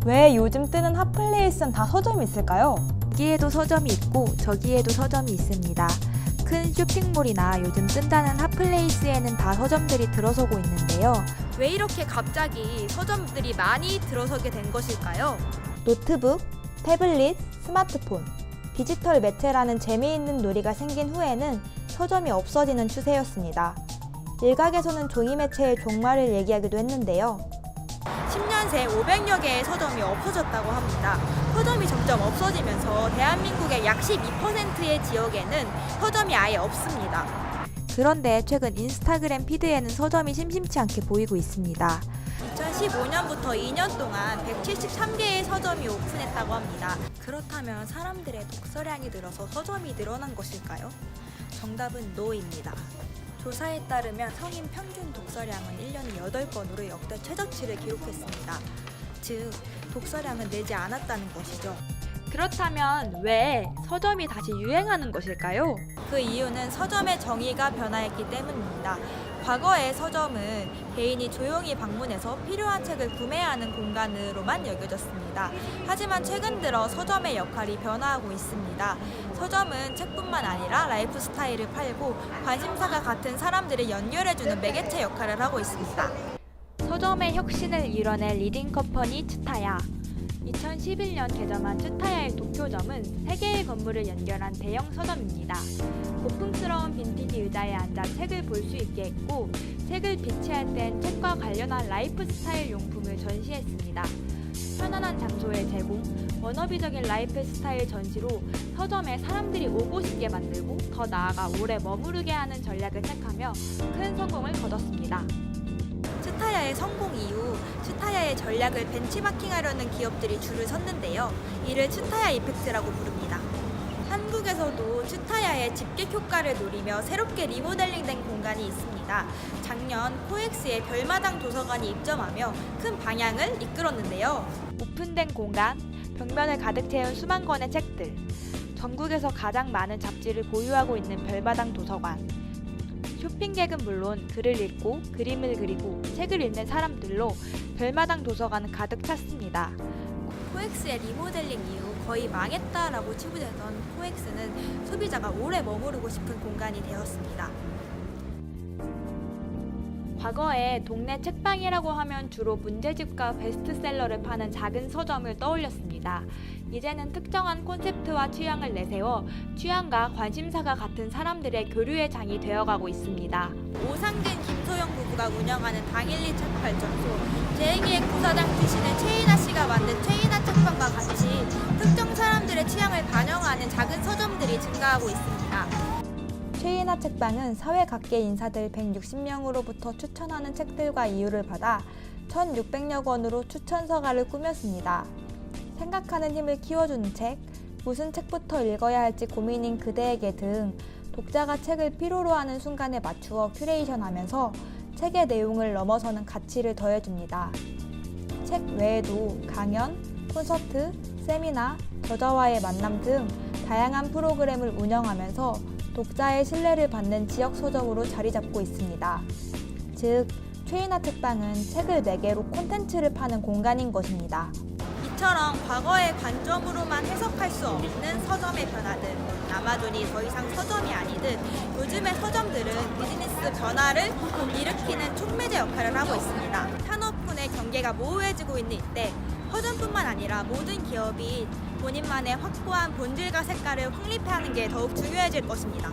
왜 요즘 뜨는 핫플레이스는 다 서점이 있을까요? 여기에도 서점이 있고 저기에도 서점이 있습니다. 큰 쇼핑몰이나 요즘 뜬다는 핫플레이스에는 다 서점들이 들어서고 있는데요. 왜 이렇게 갑자기 서점들이 많이 들어서게 된 것일까요? 노트북, 태블릿, 스마트폰, 디지털 매체라는 재미있는 놀이가 생긴 후에는 서점이 없어지는 추세였습니다. 일각에서는 종이 매체의 종말을 얘기하기도 했는데요. 10년 새 500여 개의 서점이 없어졌다고 합니다. 서점이 점점 없어지면서 대한민국의 약 12%의 지역에는 서점이 아예 없습니다. 그런데 최근 인스타그램 피드에는 서점이 심심치 않게 보이고 있습니다. 2015년부터 2년 동안 173개의 서점이 오픈했다고 합니다. 그렇다면 사람들의 독서량이 늘어서 서점이 늘어난 것일까요? 정답은 NO입니다. 조사에 따르면 성인 평균 독서량은 1년에 8권으로 역대 최저치를 기록했습니다. 즉, 독서량은 늘지 않았다는 것이죠. 그렇다면 왜 서점이 다시 유행하는 것일까요? 그 이유는 서점의 정의가 변화했기 때문입니다. 과거의 서점은 개인이 조용히 방문해서 필요한 책을 구매하는 공간으로만 여겨졌습니다. 하지만 최근 들어 서점의 역할이 변화하고 있습니다. 서점은 책뿐만 아니라 라이프 스타일을 팔고 관심사가 같은 사람들을 연결해주는 매개체 역할을 하고 있습니다. 서점의 혁신을 이뤄낸 리딩 컴퍼니 츠타야. 2011년 개점한 츠타야의 도쿄점은 3개의 건물을 연결한 대형 서점입니다. 고풍스러운 빈티지 의자에 앉아 책을 볼 수 있게 했고, 책을 비치할 땐 책과 관련한 라이프 스타일 용품을 전시했습니다. 편안한 장소의 제공, 워너비적인 라이프 스타일 전시로 서점에 사람들이 오고 싶게 만들고 더 나아가 오래 머무르게 하는 전략을 택하며 큰 성공을 거뒀습니다. 츠타야의 성공 이후 츠타야의 전략을 벤치마킹하려는 기업들이 줄을 섰는데요. 이를 츠타야 이펙트라고 부릅니다. 한국에서도 츠타야의 집객 효과를 노리며 새롭게 리모델링된 공간이 있습니다. 작년 코엑스의 별마당 도서관이 입점하며 큰 방향을 이끌었는데요. 오픈된 공간, 벽면을 가득 채운 수만 권의 책들, 전국에서 가장 많은 잡지를 보유하고 있는 별마당 도서관, 쇼핑객은 물론 글을 읽고 그림을 그리고 책을 읽는 사람들로 별마당 도서관은 가득 찼습니다. 코엑스의 리모델링 이후 거의 망했다라고 치부되던 코엑스는 소비자가 오래 머무르고 싶은 공간이 되었습니다. 과거에 동네 책방이라고 하면 주로 문제집과 베스트셀러를 파는 작은 서점을 떠올렸습니다. 이제는 특정한 콘셉트와 취향을 내세워 취향과 관심사가 같은 사람들의 교류의 장이 되어가고 있습니다. 오상근 김소영 부부가 운영하는 당일리 책발전소, 제2기획 부사장 출신의 최인아 씨가 만든 최인아 책방과 같이 특정 사람들의 취향을 반영하는 작은 서점들이 증가하고 있습니다. 최인아 책방은 사회 각계 인사들 160명으로부터 추천하는 책들과 이유를 받아 1,600여 권으로 추천서가를 꾸몄습니다. 생각하는 힘을 키워주는 책, 무슨 책부터 읽어야 할지 고민인 그대에게 등 독자가 책을 필요로 하는 순간에 맞추어 큐레이션하면서 책의 내용을 넘어서는 가치를 더해줍니다. 책 외에도 강연, 콘서트, 세미나, 저자와의 만남 등 다양한 프로그램을 운영하면서 독자의 신뢰를 받는 지역 서점으로 자리 잡고 있습니다. 즉, 최인아 책방은 책을 매개로 콘텐츠를 파는 공간인 것입니다. 이처럼 과거의 관점으로만 해석할 수 없는 서점의 변화들, 아마존이 더 이상 서점이 아니듯 요즘의 서점들은 비즈니스 변화를 일으키는 촉매제 역할을 하고 있습니다. 산업군의 경계가 모호해지고 있는 이때 서점뿐만 아니라 모든 기업이 본인만의 확고한 본질과 색깔을 확립하는 게 더욱 중요해질 것입니다.